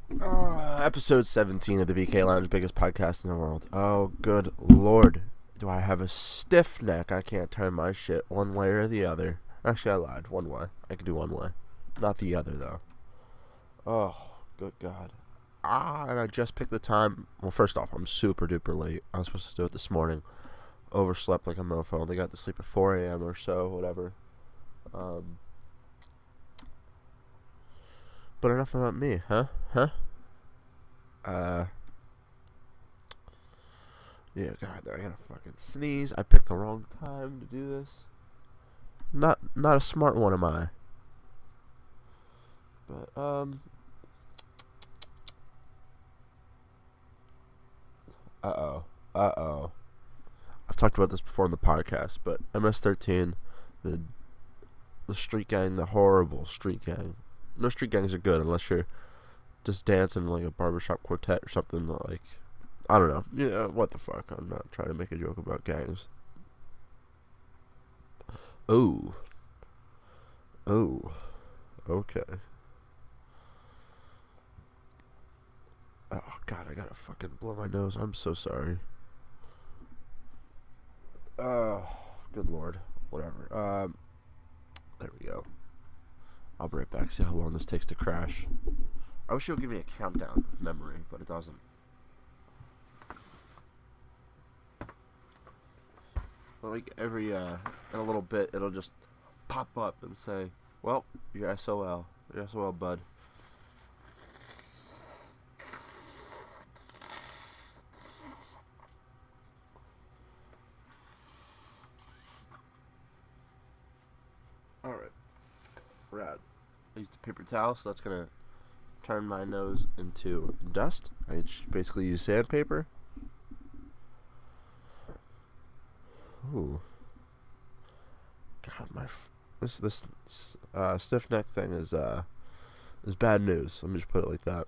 Episode 17 of the VK Lounge, biggest podcast in the world. Oh, good lord. Do I have a stiff neck? I can't turn my shit one way or the other. Actually, I lied. One way. I can do one way. Not the other, though. Oh, good god. And I just picked the time. Well, first off, I'm super duper late. I was supposed to do it this morning. Overslept like a mofo. They got to sleep at 4 a.m. or so, whatever. But enough about me, huh? Uh, yeah, God, I gotta fucking sneeze. I picked the wrong time to do this. Not a smart one, am I? But uh oh. I've talked about this before in the podcast, but MS-13, the street gang, the horrible street gang. No street gangs are good unless you're just dancing like a barbershop quartet or something like. I don't know. Yeah, what the fuck? I'm not trying to make a joke about gangs. Oh. Okay. Oh, God, I gotta fucking blow my nose. I'm so sorry. Oh, good lord. Whatever. There we go. I'll be right back, see how long this takes to crash. I wish it would give me a countdown of memory, but it doesn't. Like every, in a little bit, it'll just pop up and say, well, you're SOL. You're SOL, bud. Alright. Rad. I used a paper towel, so that's gonna turn my nose into dust. I basically use sandpaper. Ooh. God, this stiff neck thing is bad news. Let me just put it like that.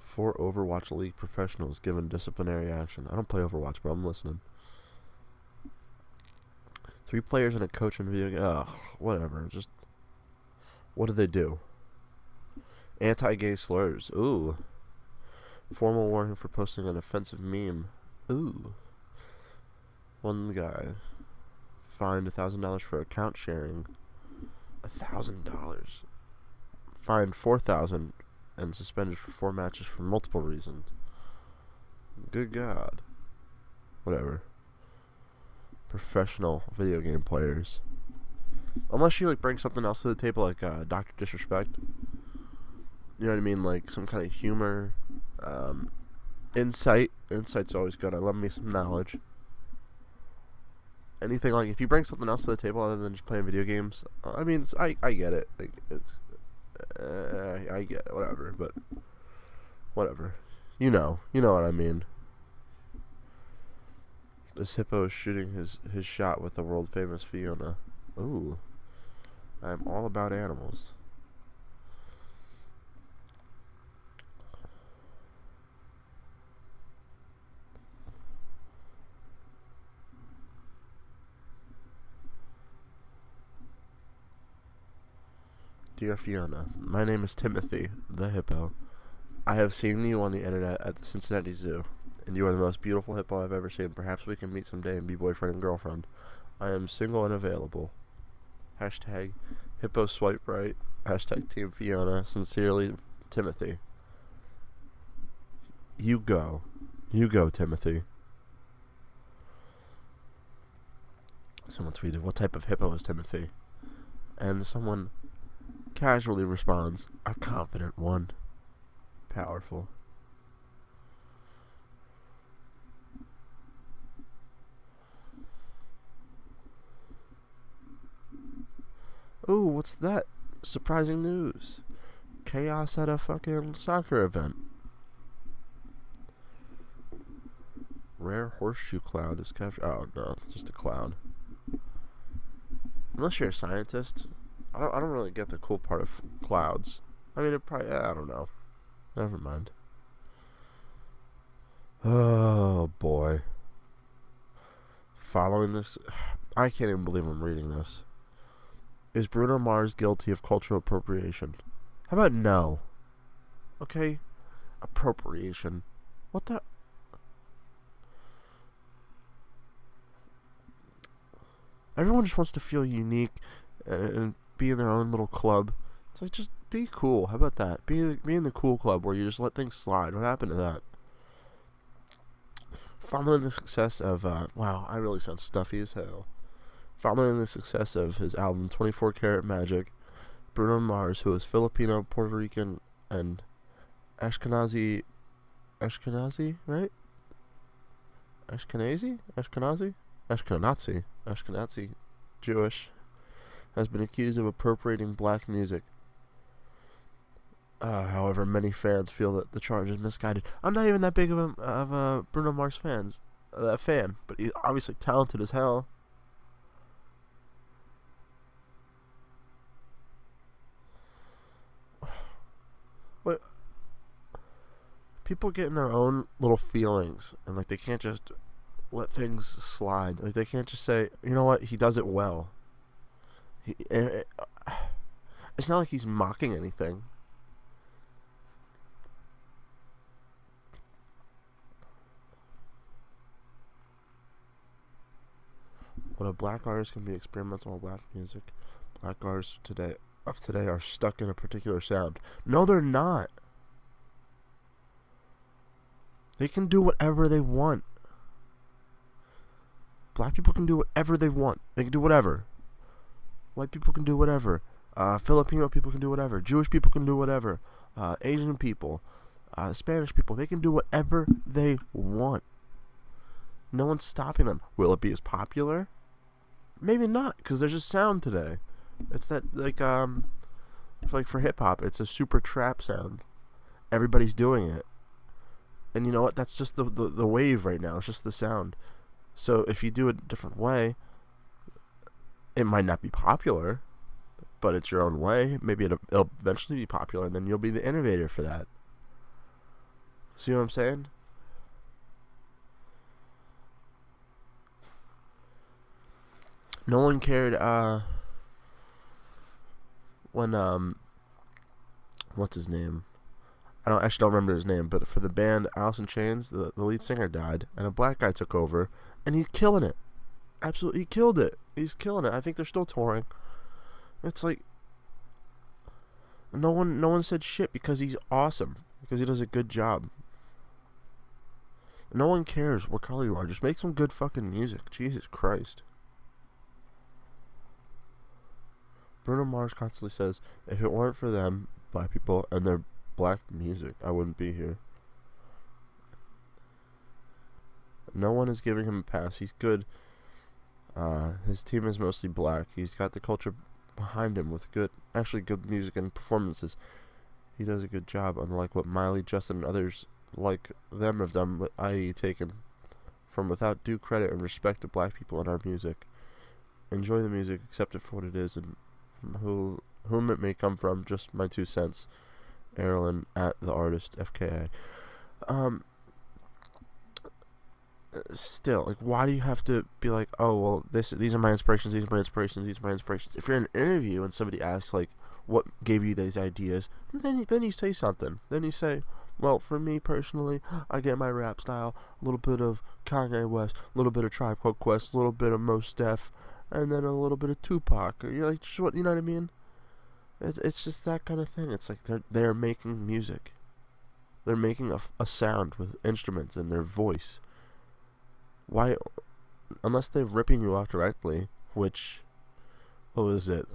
4 Overwatch League professionals given disciplinary action. I don't play Overwatch, but I'm listening. 3 players and a coach in video game. Ugh, whatever. Just what do they do? Anti-gay slurs. Ooh. Formal warning for posting an offensive meme. Ooh. One guy fined $1,000 for account sharing. $1,000. Fined $4,000 and suspended for 4 matches for multiple reasons. Good God. Whatever. Professional video game players. Unless you like bring something else to the table, like Dr. Disrespect. You know what I mean? Like some kind of humor. Insight. Insight's always good. I love me some knowledge. Anything like if you bring something else to the table other than just playing video games. I mean, I get it. Like it's I get it, whatever. But whatever. You know what I mean. This hippo is shooting his shot with the world famous Fiona. Ooh. I'm all about animals. Dear Fiona, my name is Timothy, the hippo. I have seen you on the internet at the Cincinnati Zoo, and you are the most beautiful hippo I've ever seen. Perhaps we can meet someday and be boyfriend and girlfriend. I am single and available. Hashtag hippo swipe right. Hashtag Team Fiona. Sincerely, Timothy. You go. You go, Timothy. Someone tweeted, what type of hippo is Timothy? And someone casually responds, a confident one. Powerful. Ooh, what's that? Surprising news. Chaos at a fucking soccer event. Rare horseshoe cloud is captured. Oh no, it's just a cloud. Unless you're a scientist, I don't really get the cool part of clouds. I mean, it probably. I don't know. Never mind. Oh boy. Following this, I can't even believe I'm reading this. Is Bruno Mars guilty of cultural appropriation? How about no? Okay? Appropriation. What the... Everyone just wants to feel unique and be in their own little club. It's like, just be cool. How about that? Be in the cool club where you just let things slide. What happened to that? Following the success of... wow, I really sound stuffy as hell. Following the success of his album 24 Karat Magic, Bruno Mars, who is Filipino, Puerto Rican, and Ashkenazi, right? Ashkenazi Jewish, has been accused of appropriating black music. However, many fans feel that the charge is misguided. I'm not even that big of a Bruno Mars fan, but he's obviously talented as hell. But people get in their own little feelings, and like they can't just let things slide. Like they can't just say, you know what, he does it well. It's not like he's mocking anything. When a black artist can be experimental with black music, black artists today are stuck in a particular sound. No, they're not. They can do whatever they want. Black people can do whatever they want. They can do whatever. White people can do whatever. Filipino people can do whatever. Jewish people can do whatever. Asian people, Spanish people, they can do whatever they want. No one's stopping them. Will it be as popular? Maybe not, because there's a sound today. It's that, like for hip hop, it's a super trap sound. Everybody's doing it. And you know what? That's just the wave right now. It's just the sound. So if you do it a different way, it might not be popular, but it's your own way. Maybe it'll eventually be popular, and then you'll be the innovator for that. See what I'm saying? No one cared when what's his name? I don't remember his name, but for the band Alice in Chains, the lead singer died, and a black guy took over, and he's killing it. Absolutely, he killed it. He's killing it. I think they're still touring. It's like no one said shit because he's awesome, because he does a good job. No one cares what color you are. Just make some good fucking music. Jesus Christ. Bruno Mars constantly says, if it weren't for them, black people, and their black music, I wouldn't be here. No one is giving him a pass. He's good. His team is mostly black. He's got the culture behind him with good music and performances. He does a good job, unlike what Miley, Justin, and others like them have done, i.e. taken from without due credit and respect to black people in our music. Enjoy the music, accept it for what it is, and from whom it may come from. Just my 2 cents. Erlen at the artist FKA. Still, like, why do you have to be like, oh well, these are my inspirations, these are my inspirations, these are my inspirations? If you're in an interview and somebody asks like, what gave you these ideas, then you say something. Then you say, well, for me personally, I get my rap style a little bit of Kanye West, a little bit of Tribe Called Quest, a little bit of Mos Def, and then a little bit of Tupac. Or, like, just what, you know what I mean? It's just that kind of thing. It's like they're making music. They're making a sound with instruments and their voice. Why, unless they're ripping you off directly, which, what was it?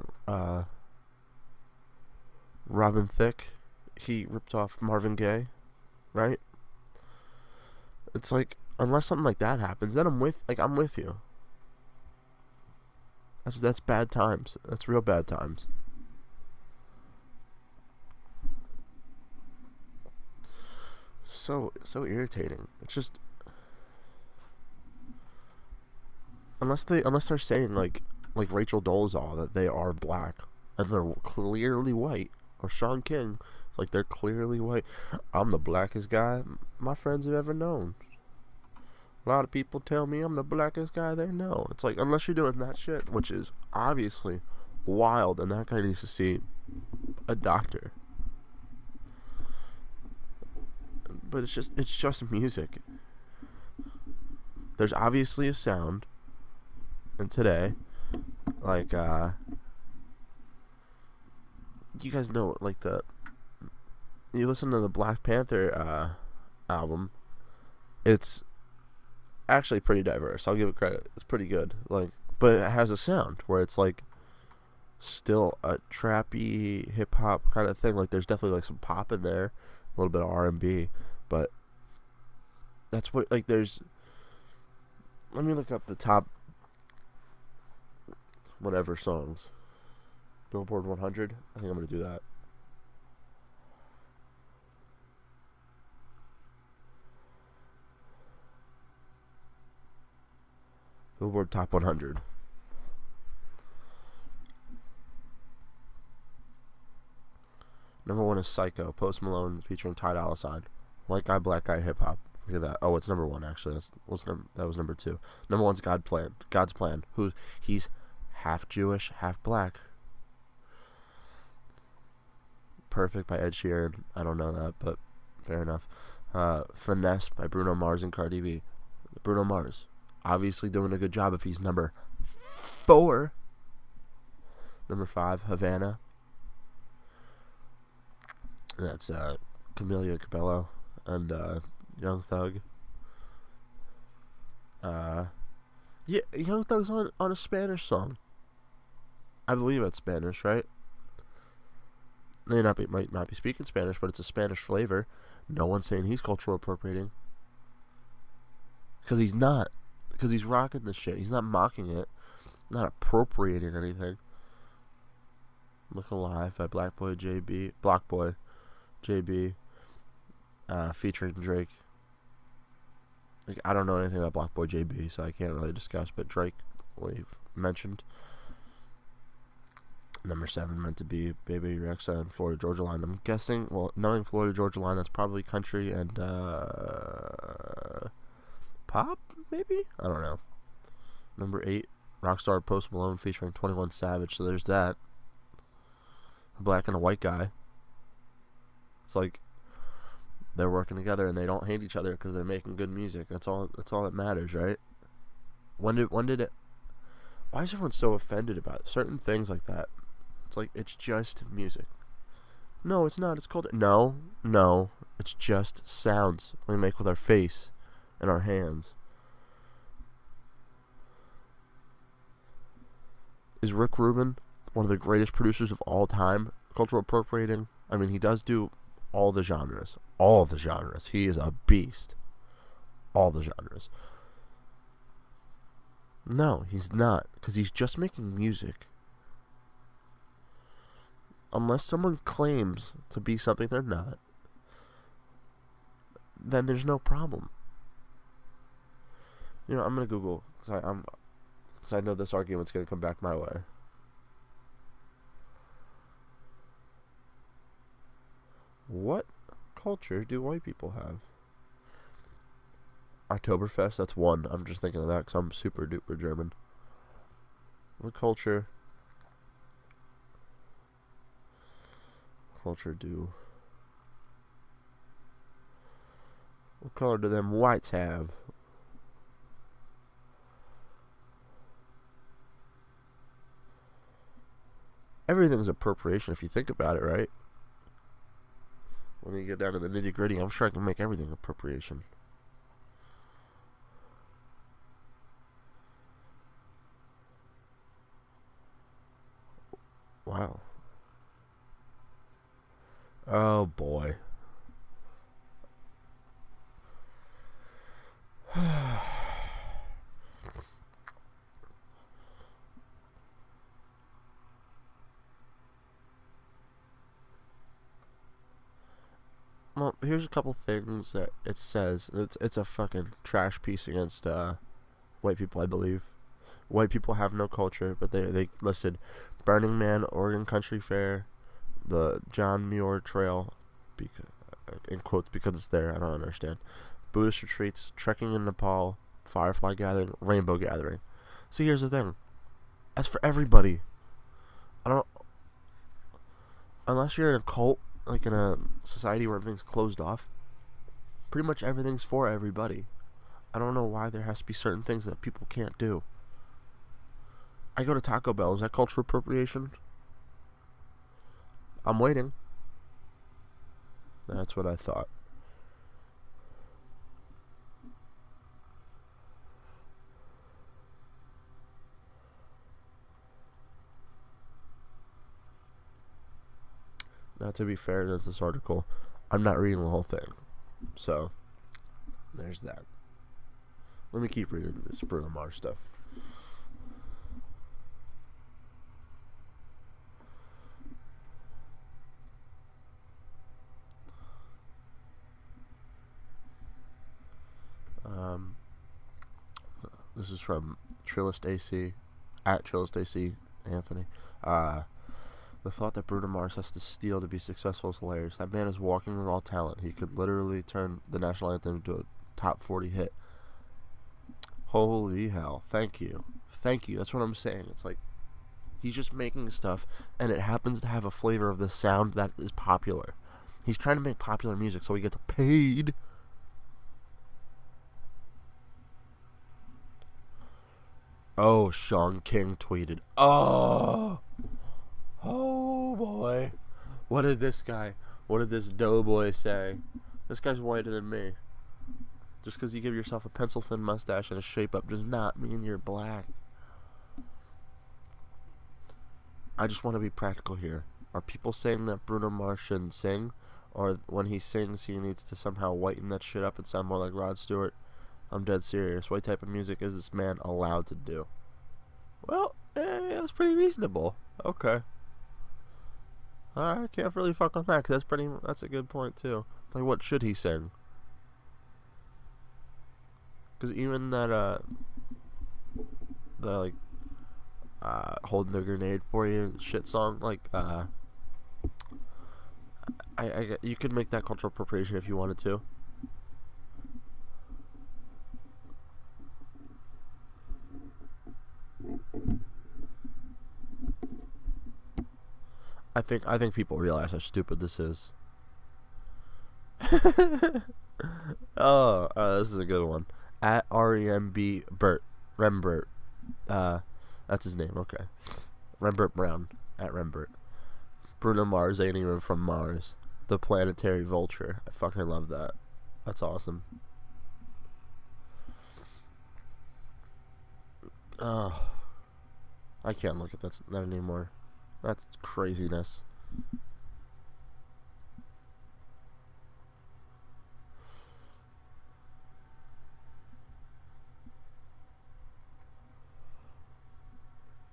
Robin Thicke, he ripped off Marvin Gaye, right? It's like, unless something like that happens, then I'm with you. That's bad times. That's real bad times. So irritating. It's just, unless they're saying like Rachel Dolezal that they are black and they're clearly white, or Sean King, it's like they're clearly white. I'm the blackest guy my friends have ever known. A lot of people tell me I'm the blackest guy they know. It's like, unless you're doing that shit, which is obviously wild, and that guy needs to see a doctor. But it's just music. There's obviously a sound, and today, like, you guys know, like, you listen to the Black Panther album, it's actually pretty diverse. I'll give it credit. It's pretty good. Like, but it has a sound where it's like still a trappy hip hop kind of thing. Like, there's definitely like some pop in there, a little bit of R&B, but that's what, like, there's. Let me look up the top whatever songs. Billboard 100. I think I'm gonna do that. Billboard Top 100. Number 1 is Psycho, Post Malone featuring Ty Dolla $ign. White guy, black guy, hip hop. Look at that. Oh, it's number 1 actually. That was number 2. Number 1's God's Plan. He's half Jewish, half black. Perfect by Ed Sheeran. I don't know that, but fair enough. Finesse by Bruno Mars and Cardi B. Bruno Mars, obviously doing a good job if he's number 4. Number 5, Havana. That's Camila Cabello and Young Thug. Yeah, Young Thug's on a Spanish song. I believe it's Spanish, right? They might not be speaking Spanish, but it's a Spanish flavor. No one's saying he's cultural appropriating. Because he's not. Because he's rocking the shit. He's not mocking it. Not appropriating anything. Look Alive by Block Boy JB, featuring Drake. Like, I don't know anything about Block Boy JB, so I can't really discuss, but Drake, we've mentioned. Number 7 meant to be Baby Rexha and Florida Georgia Line. I'm guessing, well, knowing Florida Georgia Line, that's probably country and pop, maybe? I don't know. Number 8, Rockstar Post Malone featuring 21 Savage. So there's that. A black and a white guy. It's like they're working together and they don't hate each other because they're making good music. That's all that matters, right? When did it? Why is everyone so offended about certain things like that? It's like, it's just music. No, it's not. It's called... No. It's just sounds we make with our face and our hands. Is Rick Rubin one of the greatest producers of all time cultural appropriating? I mean, he does do all the genres. All the genres. He is a beast. All the genres. No, he's not. Because he's just making music. Unless someone claims to be something they're not, then there's no problem. You know, I'm going to Google, because I know this argument's going to come back my way. What culture do white people have? Oktoberfest, that's 1. I'm just thinking of that because I'm super duper German. What culture do? What color do them whites have? Everything's appropriation if you think about it, right? When you get down to the nitty gritty, I'm sure I can make everything appropriation. Wow. Oh boy. Well, here's a couple things that it says. It's a fucking trash piece against white people, I believe. White people have no culture, but they listed Burning Man, Oregon Country Fair, the John Muir Trail, in quotes because it's there. I don't understand. Buddhist retreats, trekking in Nepal, Firefly Gathering, Rainbow Gathering. See, here's the thing. That's for everybody. I don't. Unless you're in a cult, like in a society where everything's closed off, pretty much everything's for everybody. I don't know why there has to be certain things that people can't do. I go to Taco Bell. Is that cultural appropriation? I'm waiting. That's what I thought. Now, to be fair, there's this article. I'm not reading the whole thing. So, there's that. Let me keep reading this Bruno Mars stuff. This is from Trillist AC, at Trillist AC, Anthony. The thought that Bruno Mars has to steal to be successful is hilarious. That man is walking raw talent. He could literally turn the national anthem into a top 40 hit. Holy hell. Thank you. Thank you. That's what I'm saying. It's like, he's just making stuff, and it happens to have a flavor of the sound that is popular. He's trying to make popular music so he gets paid. Oh, Sean King tweeted. Oh boy. What did this doughboy say? This guy's whiter than me. Just because you give yourself a pencil thin mustache and a shape up does not mean you're black. I just want to be practical here. Are people saying that Bruno Mars shouldn't sing? Or when he sings he needs to somehow whiten that shit up and sound more like Rod Stewart? I'm dead serious. What type of music is this man allowed to do? Well, that's pretty reasonable. Okay. I can't really fuck with that, because that's a good point, too. Like, what should he sing? Because even that, holding the grenade for you shit song, like, you could make that cultural appropriation if you wanted to. I think people realize how stupid this is. This is a good one. At REMB Bert Rembert, that's his name. Okay, Rembert Brown at Rembert. Bruno Mars ain't even from Mars. The planetary vulture. I fucking love that. That's awesome. I can't look at that anymore. That's craziness.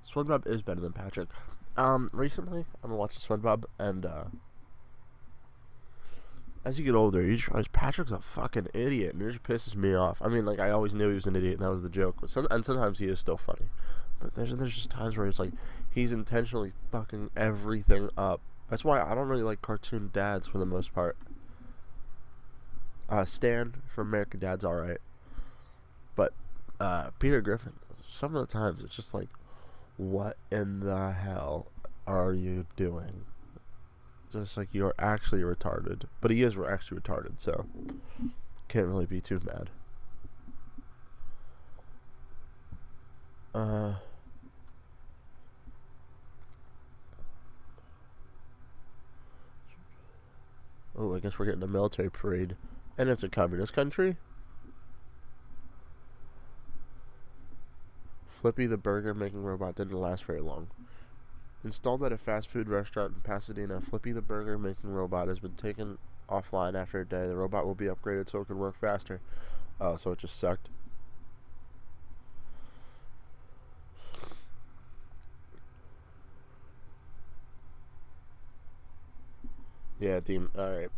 SpongeBob is better than Patrick. Recently, I've been watching SpongeBob, and, as you get older, you just realize Patrick's a fucking idiot, and it just pisses me off. I mean, like, I always knew he was an idiot, and that was the joke. But sometimes he is still funny. But there's just times where it's like, he's intentionally fucking everything up. That's why I don't really like cartoon dads for the most part. Stan from American Dad's alright. But, Peter Griffin, some of the times it's just like, what in the hell are you doing? It's just like, you're actually retarded. But he is actually retarded, so can't really be too mad. Oh, I guess we're getting a military parade. And it's a communist country? Flippy the burger making robot didn't last very long. Installed at a fast food restaurant in Pasadena, Flippy the burger making robot has been taken offline after a day. The robot will be upgraded so it can work faster. Oh, so it just sucked. Yeah, Dean. Alright.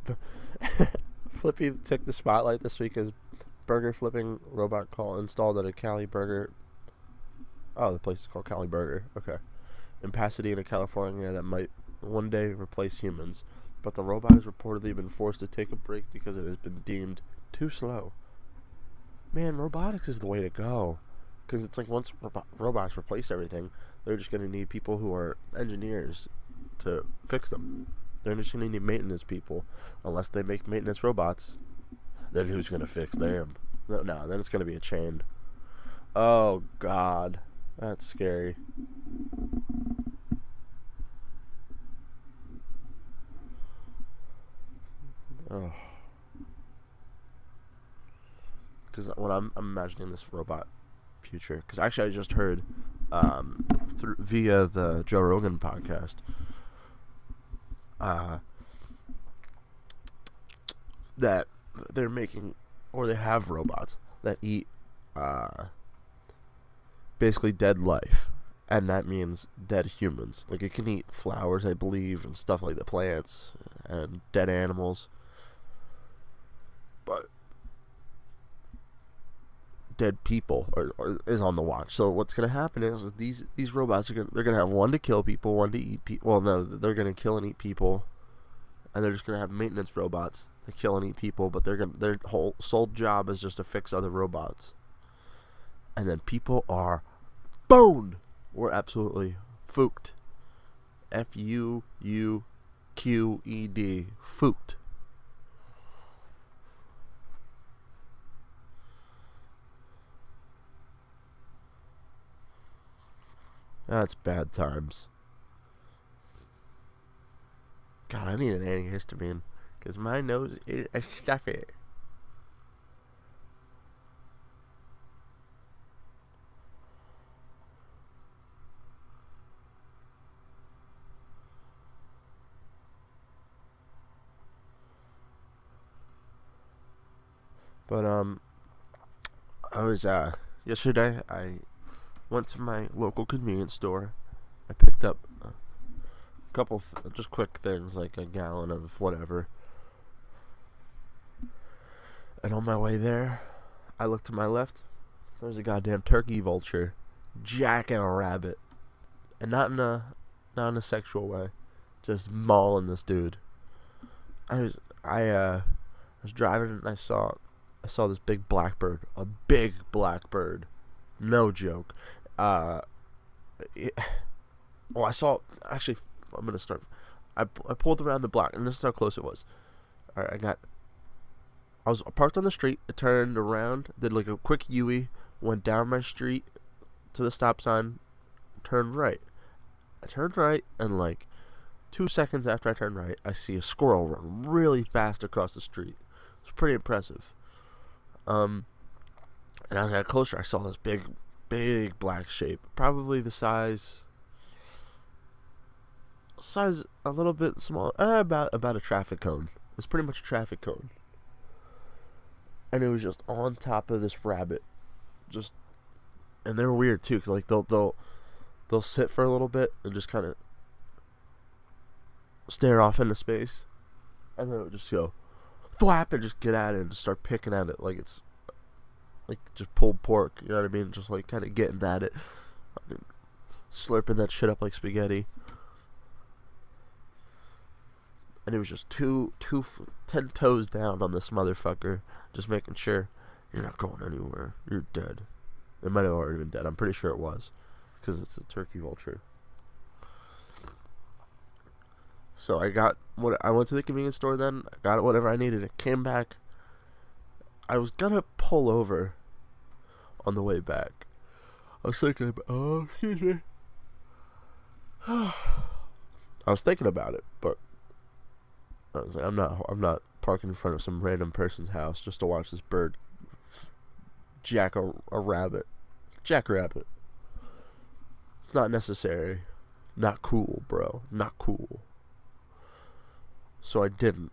Flippy took the spotlight this week as burger flipping robot call installed at a Cali Burger. Oh, the place is called Cali Burger. Okay. In Pasadena, California, that might one day replace humans. But the robot has reportedly been forced to take a break because it has been deemed too slow. Man, robotics is the way to go. Because it's like once robots replace everything, they're just going to need people who are engineers to fix them. They're just going to need maintenance people. Unless they make maintenance robots, then who's going to fix them? No, then it's going to be a chain. Oh, God. That's scary. Oh. Because when I'm imagining this robot future, because actually I just heard via the Joe Rogan podcast, that they're making, or they have robots that eat basically dead life, and that means dead humans. Like it can eat flowers, I believe, and stuff like the plants and dead animals, but dead people or is on the watch. So what's gonna happen is these robots they're gonna have one to kill people, one to eat people. Well, no, they're gonna kill and eat people, and they're just gonna have maintenance robots that kill and eat people. But their whole sole job is just to fix other robots. And then people are boned. We're absolutely fooked. Fuuqed. Fooked. That's bad times. God, I need an antihistamine because my nose is stuffy. But I was yesterday I went to my local convenience store. I picked up a couple just quick things like a gallon of whatever. And on my way there, I looked to my left. There's a goddamn turkey vulture jacking a rabbit, and not in a sexual way, just mauling this dude. I was driving and I saw this big blackbird, a big blackbird, no joke. I saw, actually, I'm gonna start. I pulled around the block, and this is how close it was. All right, I was parked on the street. I turned around, did like a quick U-E, went down my street to the stop sign, turned right. I turned right, and like 2 seconds after I turned right, I see a squirrel run really fast across the street. It's pretty impressive. And as I got closer, I saw this big black shape, probably the size a little bit small, about a traffic cone. It was pretty much a traffic cone. And it was just on top of this rabbit, and they're weird too, cause like they'll sit for a little bit and just kind of stare off into space, and then it would just go thwap and just get at it and just start picking at it like it's like just pulled pork, you know what I mean? Just like kind of getting at it, slurping that shit up like spaghetti. And it was just 10 toes down on this motherfucker, just making sure you're not going anywhere. You're dead. It might have already been dead. I'm pretty sure it was, because it's a turkey vulture. So I went to the convenience store then. I got whatever I needed. I came back. I was gonna pull over on the way back. I was thinking, excuse me. I was thinking about it, but I was like, I'm not parking in front of some random person's house just to watch this bird jack a rabbit. Jackrabbit. It's not necessary. Not cool, bro. Not cool. So I didn't.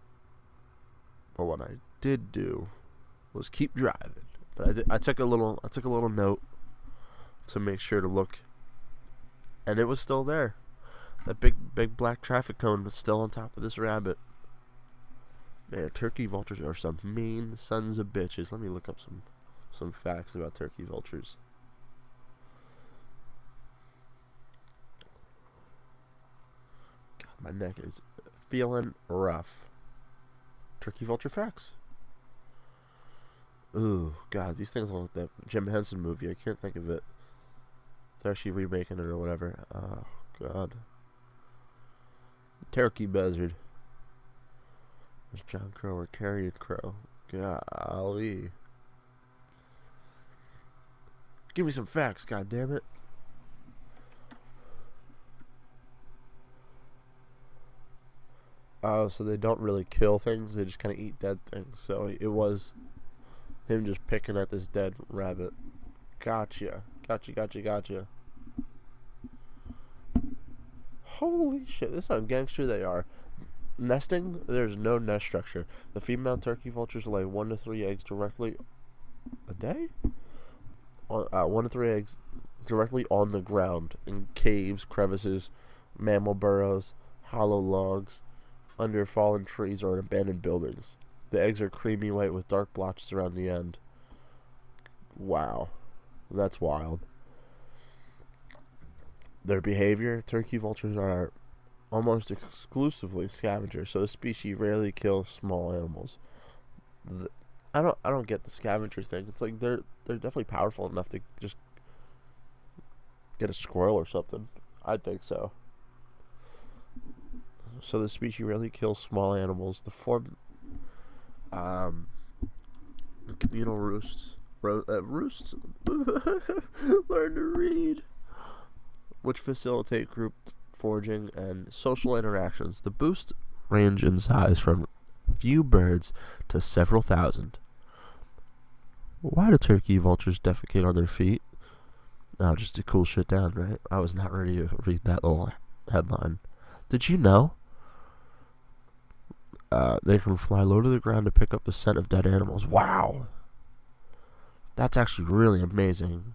But what I did do was keep driving. But I took a little note to make sure to look, and it was still there. That big black traffic cone was still on top of this rabbit. Man, turkey vultures are some mean sons of bitches. Let me look up some facts about turkey vultures. God, my neck is feeling rough. Turkey vulture facts. Ooh, God, these things look like that Jim Henson movie. I can't think of it. They're actually remaking it or whatever. Oh, God. Turkey Buzzard. There's John Crow or Carrion Crow. Golly. Give me some facts, God damn it. Oh, so they don't really kill things, they just kind of eat dead things. So it was him just picking at this dead rabbit. Gotcha. Gotcha. Holy shit, this is how gangster they are. Nesting, there's no nest structure. The female turkey vultures lay 1 to 3 eggs directly a day? 1 to 3 eggs directly on the ground in caves, crevices, mammal burrows, hollow logs, under fallen trees, or in abandoned buildings. The eggs are creamy white with dark blotches around the end. Wow. That's wild. Their behavior, turkey vultures are almost exclusively scavengers, so the species rarely kills small animals. I don't get the scavenger thing. It's like they're definitely powerful enough to just get a squirrel or something. I think so. So the species rarely kills small animals. The form communal roosts learn to read, which facilitate group foraging and social interactions. The boosts range in size from few birds to several thousand. Why do turkey vultures defecate on their feet? Oh, just to cool shit down, right? I was not ready to read that little headline. Did you know? They can fly low to the ground to pick up the scent of dead animals. Wow! That's actually really amazing.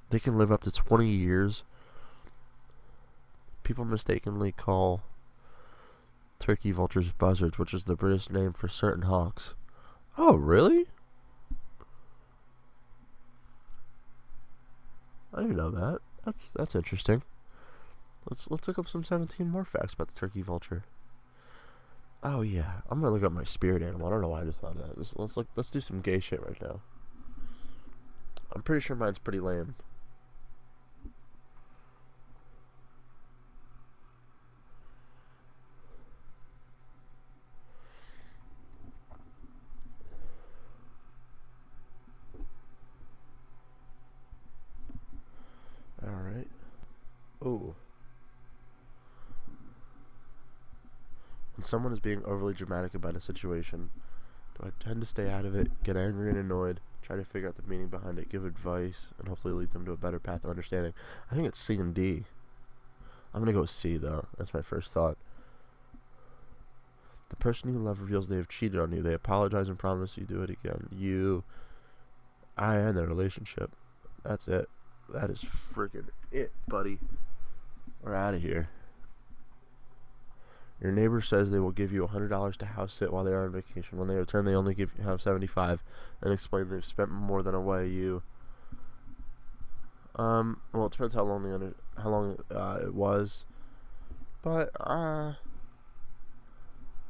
They can live up to 20 years. People mistakenly call turkey vultures buzzards, which is the British name for certain hawks. Oh, really? I didn't know that. That's interesting. Let's look up some 17 more facts about the turkey vulture. Oh yeah, I'm gonna look up my spirit animal. I don't know why I just thought of that. Let's do some gay shit right now. I'm pretty sure mine's pretty lame. Alright. Ooh. When someone is being overly dramatic about a situation, do I tend to stay out of it, get angry and annoyed, try to figure out the meaning behind it, give advice, and hopefully lead them to a better path of understanding? I think it's C and D. I'm gonna go with C though. That's my first thought. The person you love reveals they have cheated on you. They apologize and promise you do it again. I end their relationship. That's it. That is freaking it, buddy. We're out of here. Your neighbor says they will give you $100 to house sit while they are on vacation. When they return, they only have $75 and explain they've spent more than away you. Well, it depends how long it was, but I'm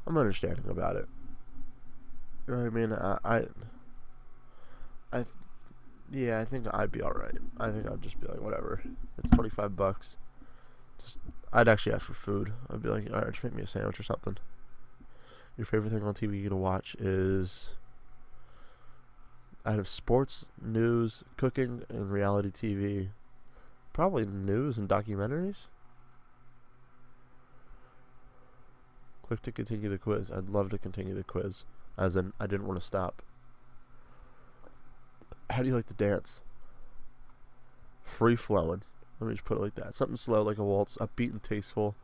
understanding about it. You know what I mean? I think I'd be alright. I think I'd just be like, whatever. It's $25. I'd actually ask for food. I'd be like, alright, just make me a sandwich or something. Your favorite thing on TV to watch is out of sports, news, cooking, and reality TV. Probably news and documentaries. Click to continue the quiz. I'd love to continue the quiz. As in, I didn't want to stop. How do you like to dance? Free flowing. Let me just put it like that. Something slow, like a waltz, upbeat and tasteful.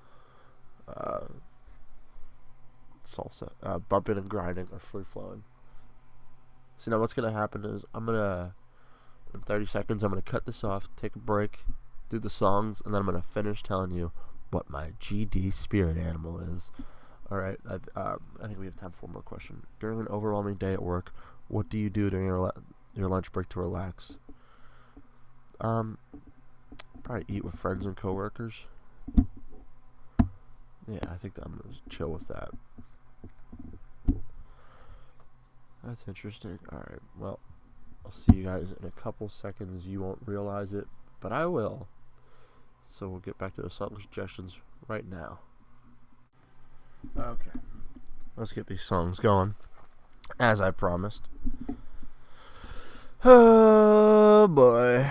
Salsa. Bumping and grinding or free flowing. So now what's going to happen is in 30 seconds, I'm going to cut this off, take a break, do the songs, and then I'm going to finish telling you what my GD spirit animal is. Alright, I think we have time for one more question. During an overwhelming day at work, what do you do during your lunch break to relax? Probably eat with friends and coworkers. Yeah, I think that I'm gonna chill with that. That's interesting. Alright, well, I'll see you guys in a couple seconds. You won't realize it, but I will. So we'll get back to the song suggestions right now. Okay, let's get these songs going, as I promised. Oh boy.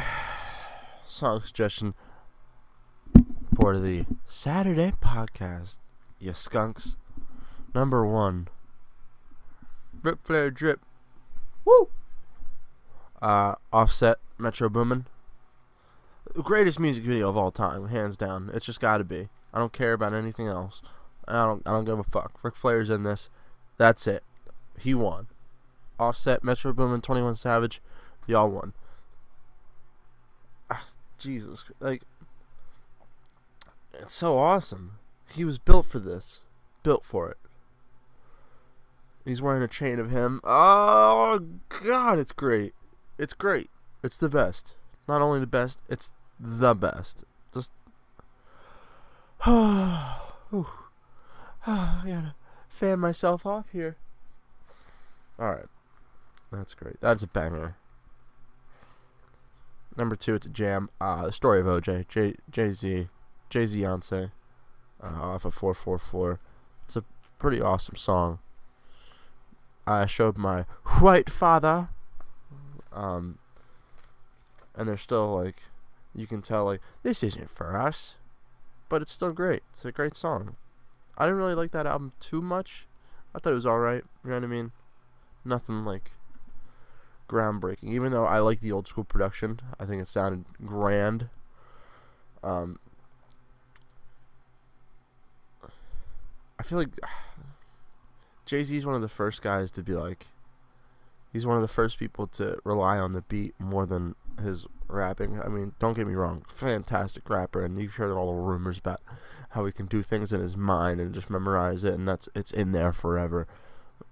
Song suggestion for the Saturday podcast, you skunks. Number 1, Rip Flair Drip. Woo! Offset, Metro Boomin. The greatest music video of all time, hands down. It's just gotta be. I don't care about anything else. I don't give a fuck. Ric Flair's in this. That's it. He won. Offset, Metro Boomin, 21 Savage, y'all won. Jesus, like, it's so awesome. He was built for this. Built for it. He's wearing a chain of him. Oh, God, it's great. It's great. It's the best. Not only the best, it's the best. Just, I gotta fan myself off here. Alright. That's great. That's a banger. Number 2, it's a jam. The Story of OJ. Jay-Z off of 444. It's a pretty awesome song. I showed my white father. And they're still like, you can tell like, this isn't for us. But it's still great. It's a great song. I didn't really like that album too much. I thought it was alright. You know what I mean? Nothing like groundbreaking. Even though I like the old school production. I think it sounded grand. I feel like Jay-Z's one of the first guys to be like, he's one of the first people to rely on the beat more than his rapping. I mean, don't get me wrong, fantastic rapper, and you've heard all the rumors about how he can do things in his mind and just memorize it, and it's in there forever.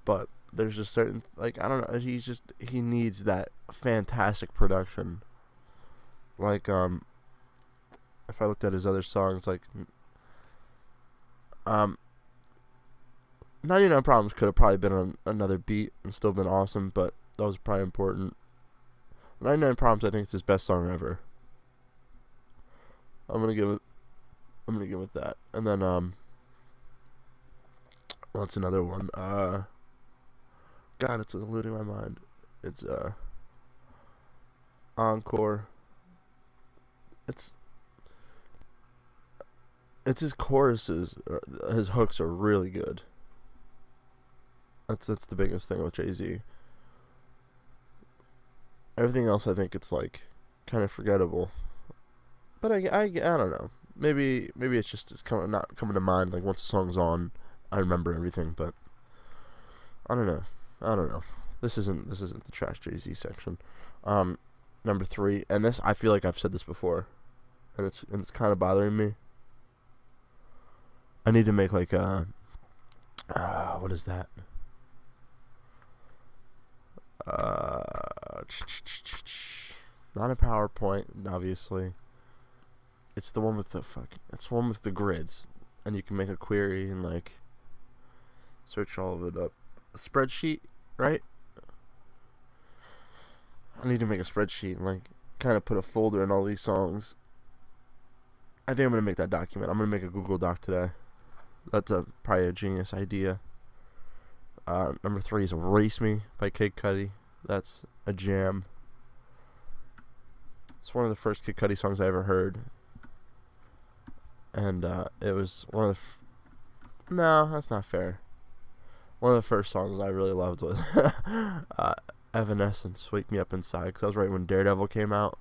But there's just certain, like, I don't know, he needs that fantastic production. Like, if I looked at his other songs, like, 99 Problems could have probably been on another beat and still been awesome, but that was probably important. 99 Problems, I think it's his best song ever. I'm gonna give it that. And then what's another one? God, it's eluding my mind. It's Encore. It's his choruses, his hooks are really good. That's the biggest thing with Jay-Z. Everything else, I think it's like kind of forgettable. But I don't know. Maybe it's just not coming to mind. Like once the song's on, I remember everything. But I don't know. This isn't the trash Jay-Z section. Number 3, and this I feel like I've said this before, and it's kind of bothering me. I need to make like a what is that? Not a PowerPoint, obviously. It's the one with the grids, and you can make a query and like search all of it up. A spreadsheet, right? I need to make a spreadsheet and like kind of put a folder in all these songs. I think I'm gonna make that document. I'm gonna make a Google Doc today. That's probably a genius idea. Number 3 is "Erase Me" by Kid Cudi. That's a jam. It's one of the first Kid Cudi songs I ever heard, and it was one of the. No, that's not fair. One of the first songs I really loved was Evanescence, "Wake Me Up Inside," because that was right when Daredevil came out,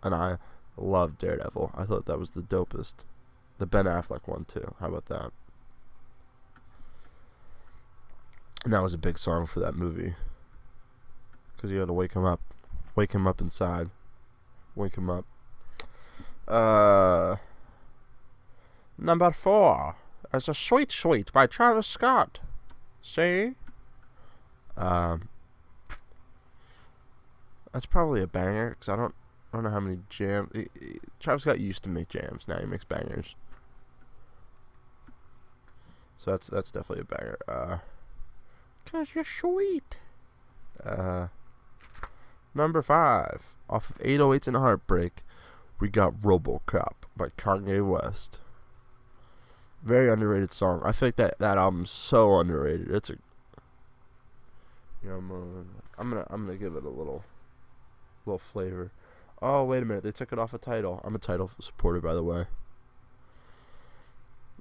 and I loved Daredevil. I thought that was the dopest. The Ben Affleck one too. How about that? And that was a big song for that movie, because you had to wake him up inside, wake him up. Number 4 is "A Sweet Sweet" by Travis Scott. See? That's probably a banger, because I don't know how many jams. Travis Scott used to make jams. Now he makes bangers. So that's definitely a banger. 'Cause you're sweet. Number 5, off of 808s and Heartbreak, we got RoboCop by Kanye West. Very underrated song. I think that album's so underrated. It's a, I'm gonna give it a little flavor. Oh, wait a minute, they took it off a Tidal. I'm a Tidal supporter, by the way.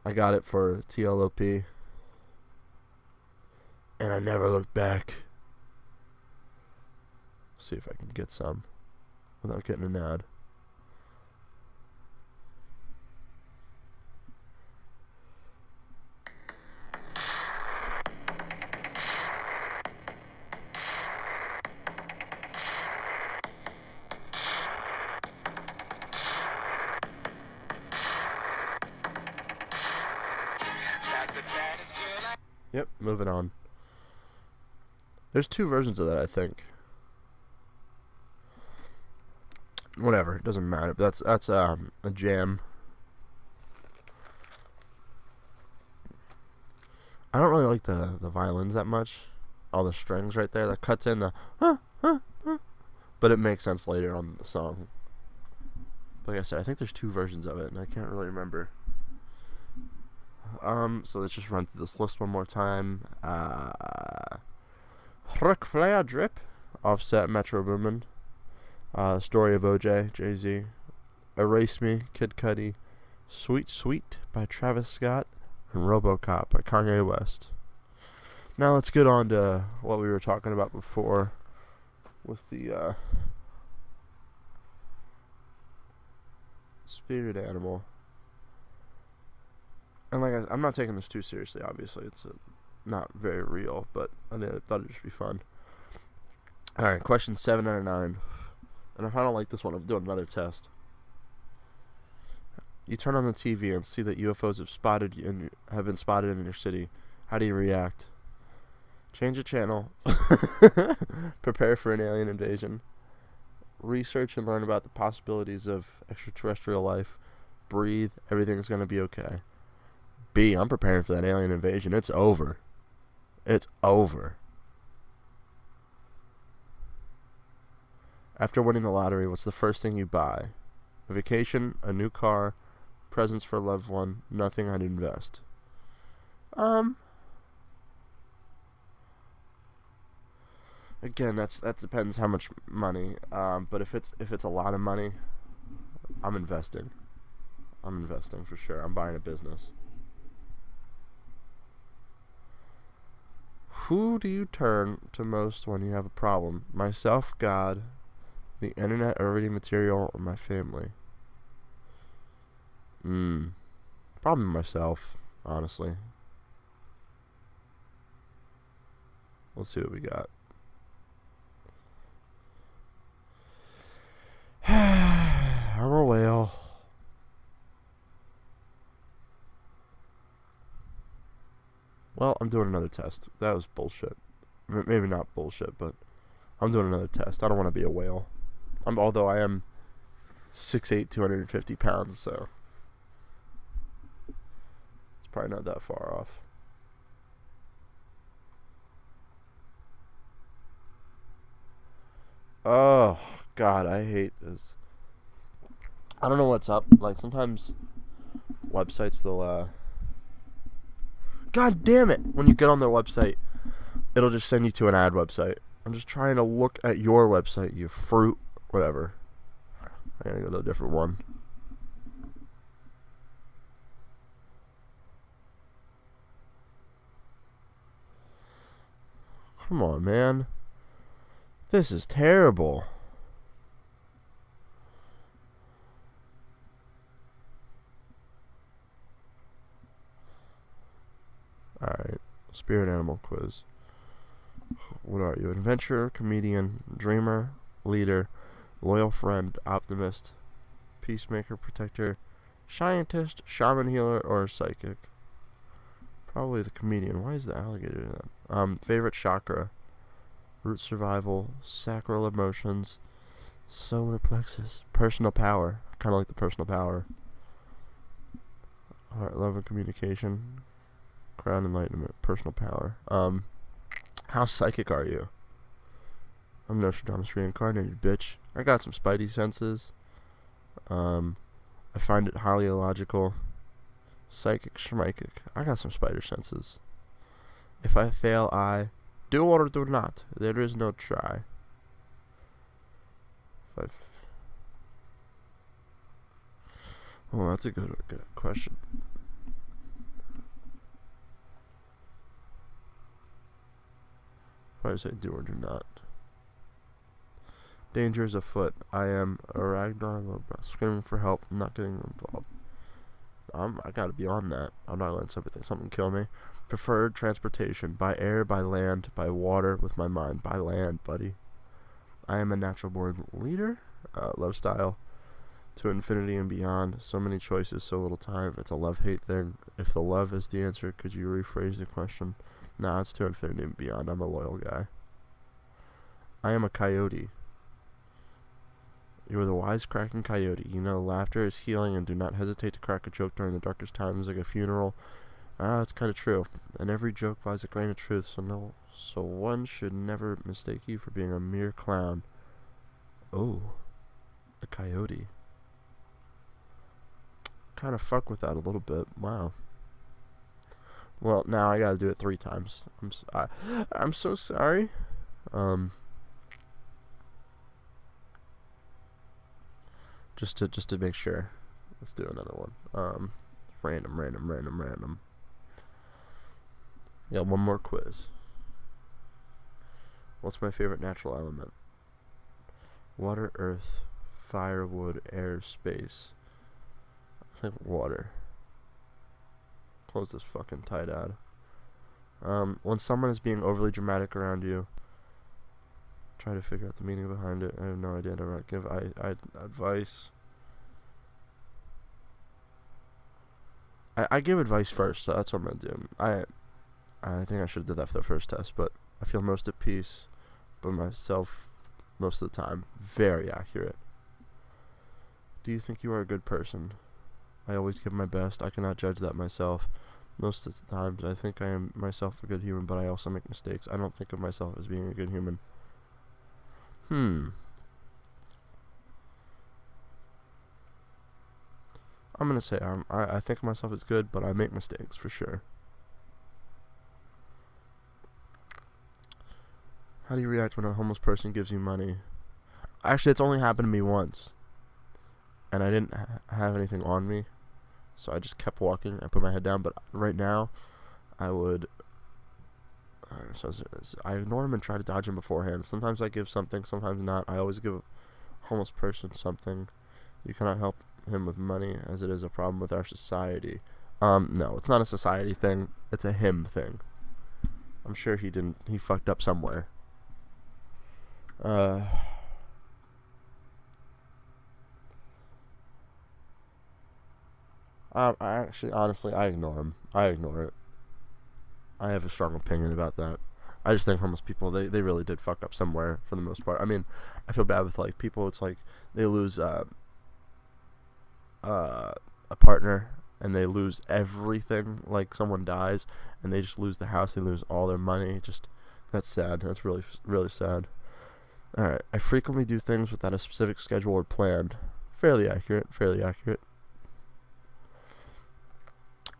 I got it for TLOP, and I never looked back. See if I can get some without getting an ad. Yep, moving on. There's 2 versions of that, I think. Whatever, it doesn't matter. That's a jam. I don't really like the violins that much. All the strings right there that cuts in the but it makes sense later on the song. But like I said, I think there's 2 versions of it, and I can't really remember. So let's just run through this list one more time. Ric Flair Drip, Offset, Metro Boomin. Story of OJ, Jay-Z. Erase Me, Kid Cudi. Sweet Sweet by Travis Scott. And RoboCop by Kanye West. Now let's get on to what we were talking about before with the spirit animal. And like I'm not taking this too seriously, obviously. It's not very real, but I thought it'd just be fun. Alright, question 7 out of 9. And if I don't like this one, I'm doing another test. You turn on the TV and see that UFOs have been spotted in your city. How do you react? Change the channel. Prepare for an alien invasion. Research and learn about the possibilities of extraterrestrial life. Breathe. Everything's going to be okay. B, I'm preparing for that alien invasion. It's over. It's over. After winning the lottery, what's the first thing you buy? A vacation, a new car, presents for a loved one, nothing I'd invest. Again, that depends how much money. But if it's a lot of money, I'm investing. I'm investing for sure. I'm buying a business. Who do you turn to most when you have a problem? Myself, God, the internet, or reading material, or my family? Probably myself, honestly. Let's see what we got. I'm a whale. Well, I'm doing another test. That was bullshit. Maybe not bullshit, but I'm doing another test. I don't want to be a whale. Although I am 6'8", 250 pounds, so it's probably not that far off. Oh, God, I hate this. I don't know what's up. Like, sometimes websites, they'll, God damn it! When you get on their website, it'll just send you to an ad website. I'm just trying to look at your website, you fruit, whatever. I gotta go to a different one. Come on, man. This is terrible. Alright. Spirit animal quiz. What are you? Adventurer, comedian, dreamer, leader, loyal friend, optimist, peacemaker, protector, scientist, shaman, healer, or psychic? Probably the comedian. Why is the alligator that? Favorite chakra, root survival, sacral emotions, solar plexus, personal power. Kind of like the personal power. Heart, love, and communication. Crown, enlightenment, personal power. How psychic are you? I'm Nostradamus reincarnated, bitch. I got some spidey senses. I find it highly illogical. Psychic schmykic. I got some spider senses. If I fail, I do or do not. There is no try. Oh, that's a good question. If I say do or do not. Danger is afoot. I am a Ragnar Lobra, screaming for help, not getting involved. I gotta be on that. I'm not letting something kill me. Preferred transportation, by air, by land, by water, with my mind. By land, buddy. I am a natural born leader. Love style. To infinity and beyond. So many choices, so little time. It's a love-hate thing. If the love is the answer, could you rephrase the question? Nah, it's to infinity and beyond. I'm a loyal guy. I am a coyote. You are the wisecracking coyote. You know laughter is healing, and do not hesitate to crack a joke during the darkest times, like a funeral. It's kind of true. In every joke lies a grain of truth, so one should never mistake you for being a mere clown. Oh, a coyote. Kind of fuck with that a little bit. Wow. Well, now I gotta do it 3 times. I'm so sorry. Just to make sure. Let's do another one. Random. Yeah, one more quiz. What's my favorite natural element? Water, earth, fire, wood, air, space. I think water. Close this fucking tight ad. When someone is being overly dramatic around you, try to figure out the meaning behind it. I have no idea. Never give advice. I give advice first, so that's what I'm gonna do. I think I should have did that for the first test, but I feel most at peace by myself most of the time. Very accurate. Do you think you are a good person? I always give my best. I cannot judge that myself. Most of the times, I think I am myself a good human, but I also make mistakes. I don't think of myself as being a good human. I'm gonna say I think of myself as good, but I make mistakes for sure. How do you react when a homeless person gives you money? Actually, it's only happened to me once, and I didn't have anything on me, so I just kept walking. I put my head down, but right now, I would. I ignore him and try to dodge him beforehand. Sometimes I give something, sometimes not. I always give a homeless person something. You cannot help him with money, as it is a problem with our society. No, it's not a society thing. It's a him thing. I'm sure he fucked up somewhere. Honestly, I ignore him. I ignore it. I have a strong opinion about that. I just think homeless people, they really did fuck up somewhere for the most part. I mean, I feel bad with like people. It's like they lose a partner and they lose everything. Like someone dies and they just lose the house. They lose all their money. Just that's sad. That's really really sad. All right. I frequently do things without a specific schedule or plan. Fairly accurate.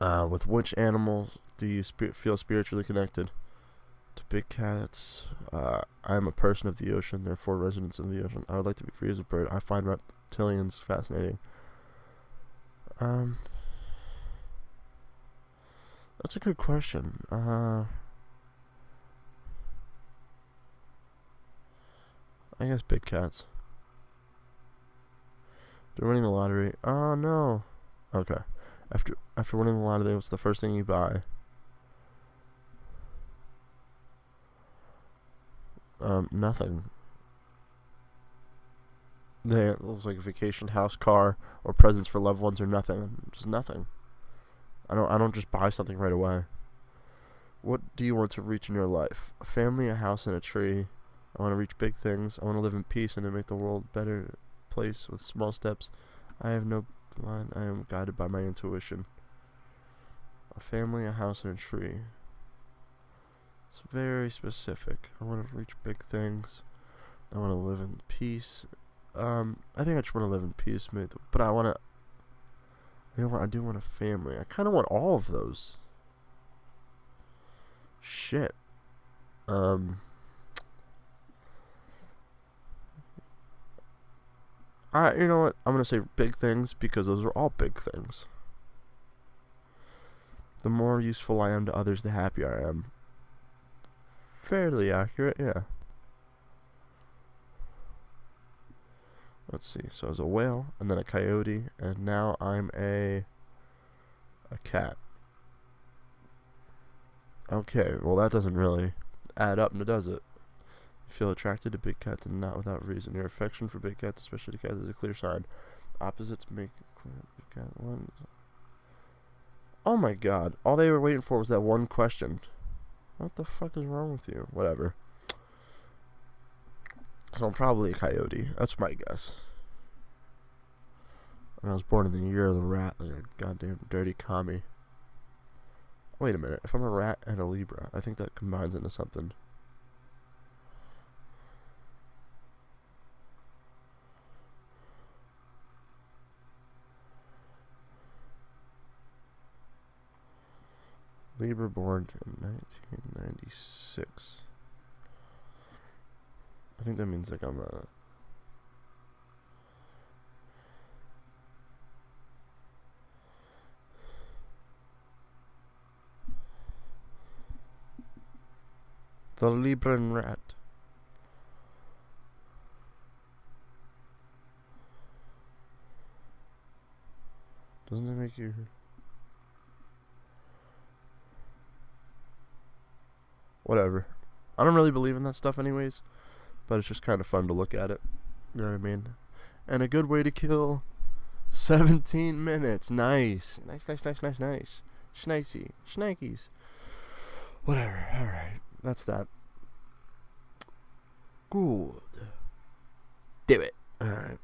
With which animals do you feel spiritually connected? To big cats. I am a person of the ocean, therefore residents of the ocean. I would like to be free as a bird. I find reptilians fascinating. That's a good question. I guess big cats. After winning the lottery. Oh no. Okay. After winning the lottery, what's the first thing you buy? Nothing. It's like a vacation, house, car, or presents for loved ones, or nothing. Just nothing. I don't just buy something right away. What do you want to reach in your life? A family, a house, and a tree. I want to reach big things. I want to live in peace and to make the world a better place with small steps. I have no plan. I am guided by my intuition. A family, a house, and a tree. It's very specific. I want to reach big things. I want to live in peace. I think I just want to live in peace, mate. But I want to. I do want a family. I kind of want all of those. Shit. You know what? I'm gonna say big things because those are all big things. The more useful I am to others, the happier I am. Fairly accurate, yeah. Let's see. So I was a whale, and then a coyote, and now I'm a cat. Okay, well that doesn't really add up, does it? You feel attracted to big cats and not without reason. Your affection for big cats, especially cats, is a clear sign. Opposites make it clear. Big cat one. Oh my god! All they were waiting for was that one question. What the fuck is wrong with you? Whatever. So I'm probably a coyote. That's my guess. And I was born in the year of the rat, like a goddamn dirty commie. Wait a minute. If I'm a rat and a Libra, I think that combines into something. Libra born in 1996. I think that means like I'm a... The Libran rat. Doesn't it make you... Whatever. I don't really believe in that stuff anyways, but it's just kind of fun to look at it. You know what I mean? And a good way to kill 17 minutes. Nice. Nice. Schnicey. Schnikes. Whatever. Alright. That's that. Good. Do it. Alright.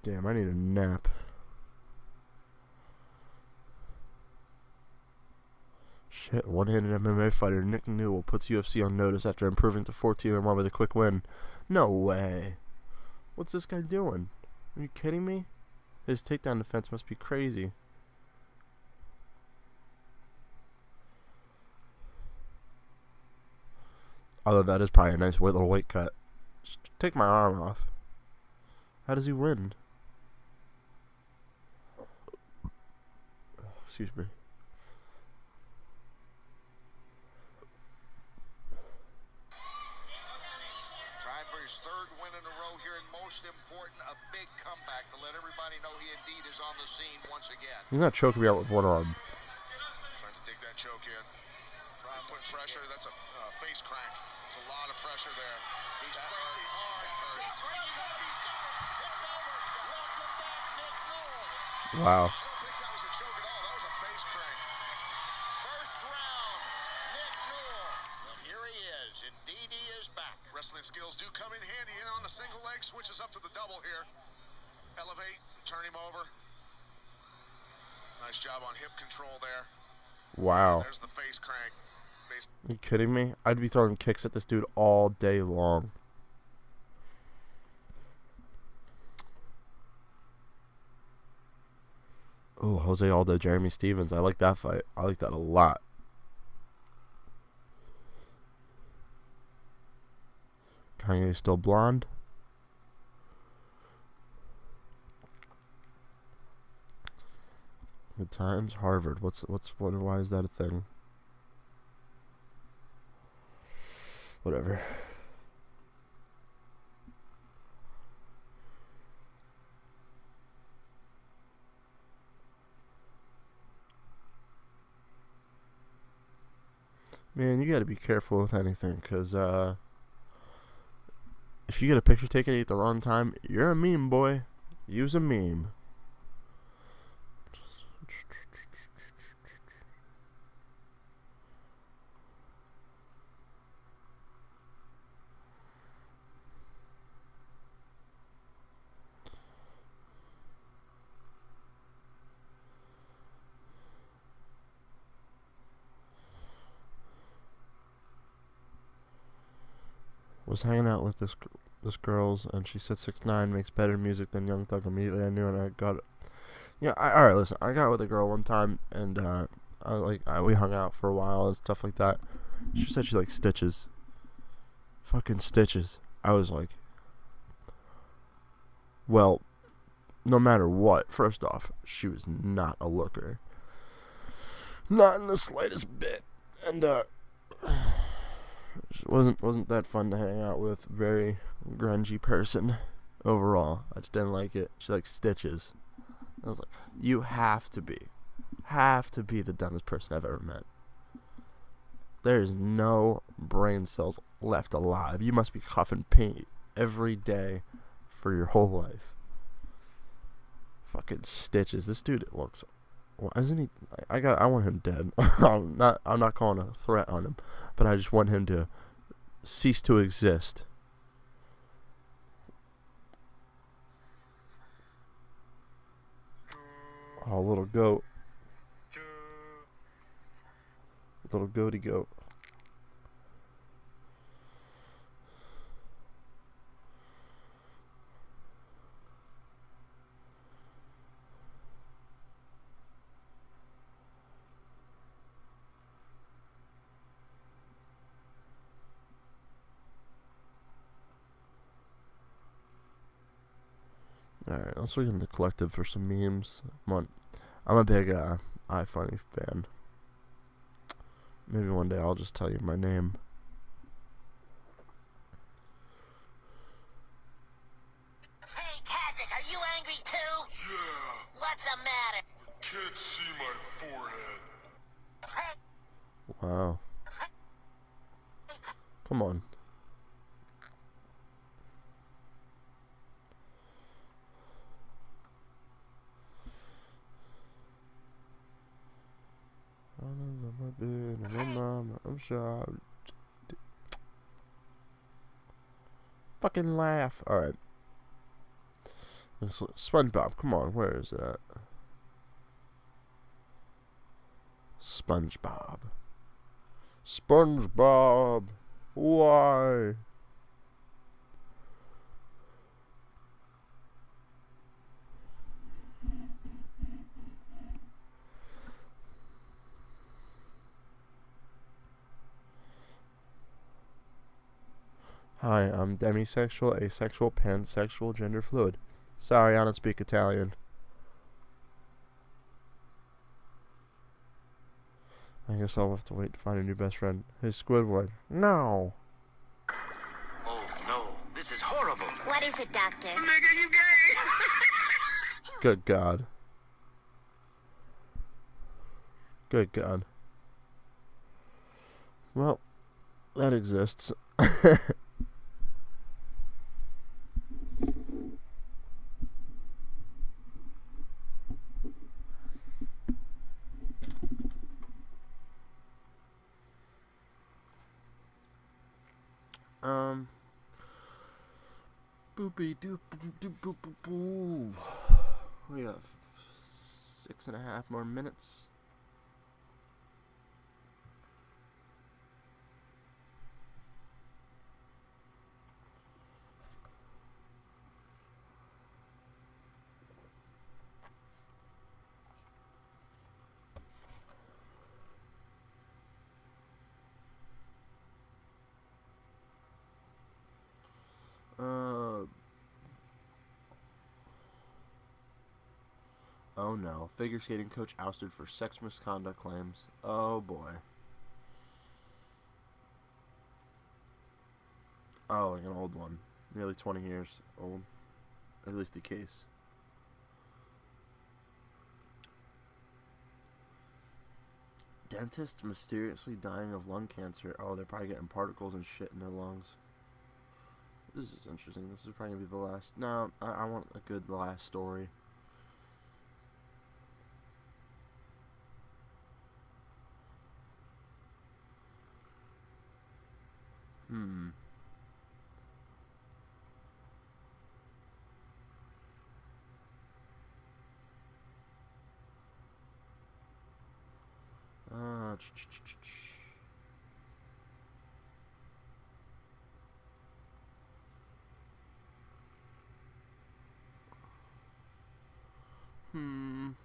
Damn, I need a nap. Shit, one-handed MMA fighter Nick Newell puts UFC on notice after improving to 14-1 with a quick win. No way. What's this guy doing? Are you kidding me? His takedown defense must be crazy. Although that is probably a nice little weight cut. Just take my arm off. How does he win? Excuse me. Trying for his third win in a row here, and most important, a big comeback to let everybody know he indeed is on the scene once again. He's not choking me out with one arm. Trying to dig that choke in. Try and put pressure. That's a face crank. There's a lot of pressure there. He's cranked hard. That hurts. It's over. Welcome back, Nick Newell. Wow. I don't think that was a choke at all. That was a face crank. First round, Nick Newell. Well, here he is. Indeed, he is back. Wrestling skills do come in handy. In on the single leg, switches up to the double here. Elevate, turn him over. Nice job on hip control there. Wow. There's the face crank. Are you kidding me? I'd be throwing kicks at this dude all day long. Oh, Jose Aldo, Jeremy Stevens. I like that fight. I like that a lot. Kanye still blonde. The Times, Harvard. Why is that a thing? Whatever. Man, you gotta be careful with anything, cause if you get a picture taken at the wrong time, you're a meme, boy. Use a meme. was hanging out with this girls, and she said 6ix9ine makes better music than Young Thug. Immediately I knew, and I got it. Yeah, alright, listen, I got with a girl one time, and we hung out for a while and stuff like that. She said she likes Stitches. Fucking Stitches. I was like, well, no matter what, first off, she was not a looker. Not in the slightest bit. And, she wasn't that fun to hang out with. Very grungy person overall. I just didn't like it. She likes Stitches. I was like, you have to be the dumbest person I've ever met. There's no brain cells left alive. You must be huffing paint every day for your whole life. Fucking Stitches. This dude looks. Well, isn't he? I want him dead. I'm not calling a threat on him, but I just want him to cease to exist. Oh, little goat. Little goaty goat. Alright, let's look in the collective for some memes. I'm a big iFunny fan. Maybe one day I'll just tell you my name. Hey, Patrick, are you angry too? Yeah, What's the matter? can't see my forehead. Hey, Wow. Come on. I'm sure. Fucking laugh. Alright. SpongeBob, come on, where is it at? SpongeBob. SpongeBob. Why? Hi, I'm demisexual, asexual, pansexual, gender fluid. Sorry, I don't speak Italian. I guess I'll have to wait to find a new best friend. Hey, Squidward. No. oh no, this is horrible. What is it, Doctor? Nigga, you gay! Good God. Good God. Well, that exists. Boopy doop doop doop boop boop boop. We have 6.5 more minutes. Oh no, figure skating coach ousted for sex misconduct claims. Oh boy. Oh, like an old one. Nearly 20 years old. At least the case. Dentist mysteriously dying of lung cancer. Oh, they're probably getting particles and shit in their lungs. This is interesting. This is probably going to be the last. No, I want a good last story. Oh,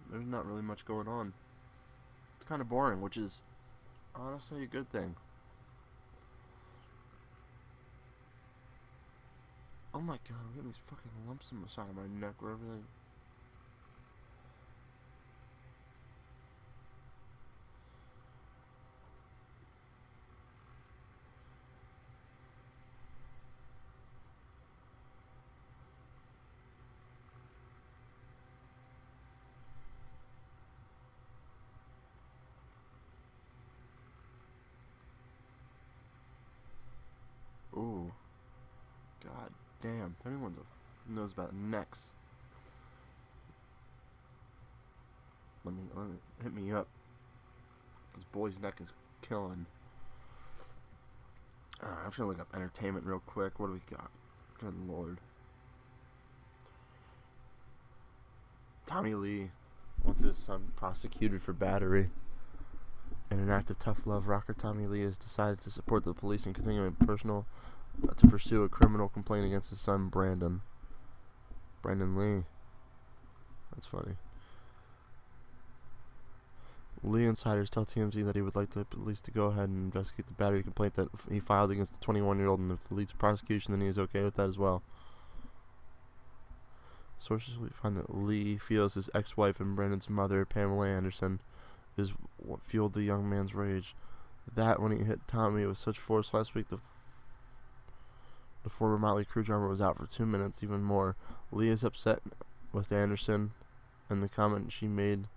there's not really much going on. It's kind of boring, which is honestly a good thing. Oh my god, I'm getting these fucking lumps in the side of my neck where everything. Ooh. God damn. If anyone knows about necks, let me hit me up. This boy's neck is killing. I'm just gonna look up entertainment real quick. What do we got? Good lord. Tommy Lee wants his son prosecuted for battery. In an act of tough love, rocker Tommy Lee has decided to support the police and continuing to pursue a criminal complaint against his son Brandon Lee. That's funny. Lee insiders tell TMZ that he would like the police to go ahead and investigate the battery complaint that he filed against the 21-year-old, and if it leads to prosecution, then he is okay with that as well. Sources find that Lee feels his ex-wife and Brandon's mother, Pamela Anderson, is what fueled the young man's rage. That when he hit Tommy with such force last week, the former Motley Crue drummer was out for 2 minutes. Even more, Lee is upset with Anderson and the comment she made.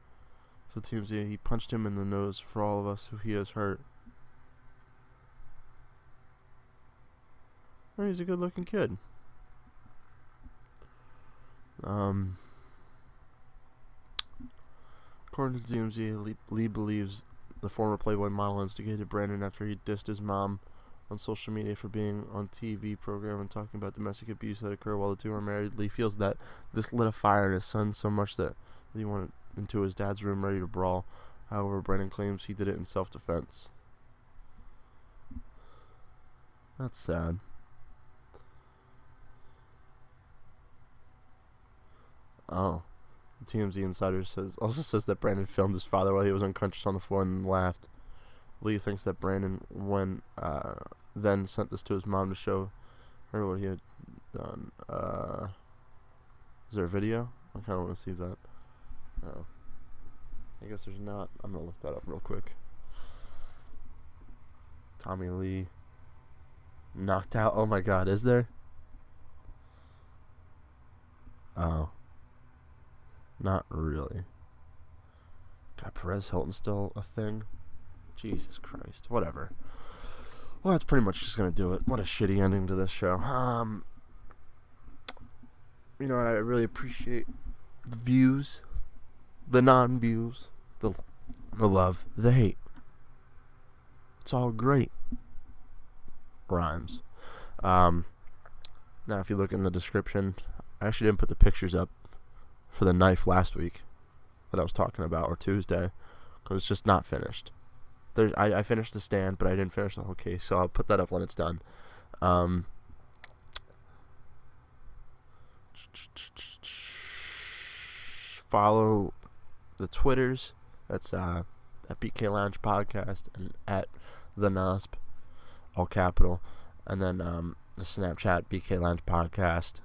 So TMZ, he punched him in the nose for all of us who he has hurt. Oh, he's a good-looking kid. According to TMZ, Lee believes the former Playboy model instigated Brandon after he dissed his mom on social media for being on TV program and talking about domestic abuse that occurred while the two were married. Lee feels that this lit a fire in his son so much that Lee went into his dad's room ready to brawl. However, Brandon claims he did it in self-defense. That's sad. Oh. The TMZ insider also says that Brandon filmed his father while he was unconscious on the floor and laughed. Lee thinks that Brandon then sent this to his mom to show her what he had done. Is there a video? I kind of want to see that. No. I guess there's not. I'm going to look that up real quick. Tommy Lee knocked out. Oh my god, is there? Oh. Not really. God, Perez Hilton's still a thing? Jesus Christ. Whatever. Well, that's pretty much just gonna do it. What a shitty ending to this show. You know what? I really appreciate the views, the non-views, the love, the hate. It's all great. Rhymes. Now, if you look in the description, I actually didn't put the pictures up for the knife last week that I was talking about, or Tuesday, because it's just not finished. I finished the stand, but I didn't finish the whole case, so I'll put that up when it's done. Follow the Twitters. That's at BK Lounge Podcast and at the Knosp, all capital, and then the Snapchat BK Lounge Podcast.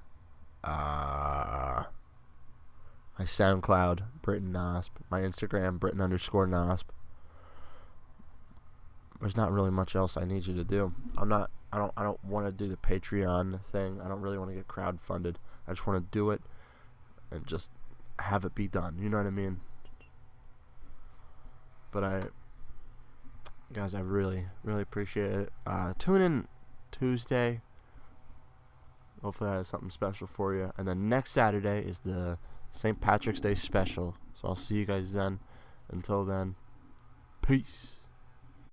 My SoundCloud, Britton Knosp. My Instagram, Britton_Knosp. There's not really much else I need you to do. I don't want to do the Patreon thing. I don't really want to get crowdfunded. I just want to do it and just have it be done. You know what I mean? But guys, I really, really appreciate it. Tune in Tuesday. Hopefully I have something special for you. And then next Saturday is the St. Patrick's Day special. So I'll see you guys then. Until then, peace.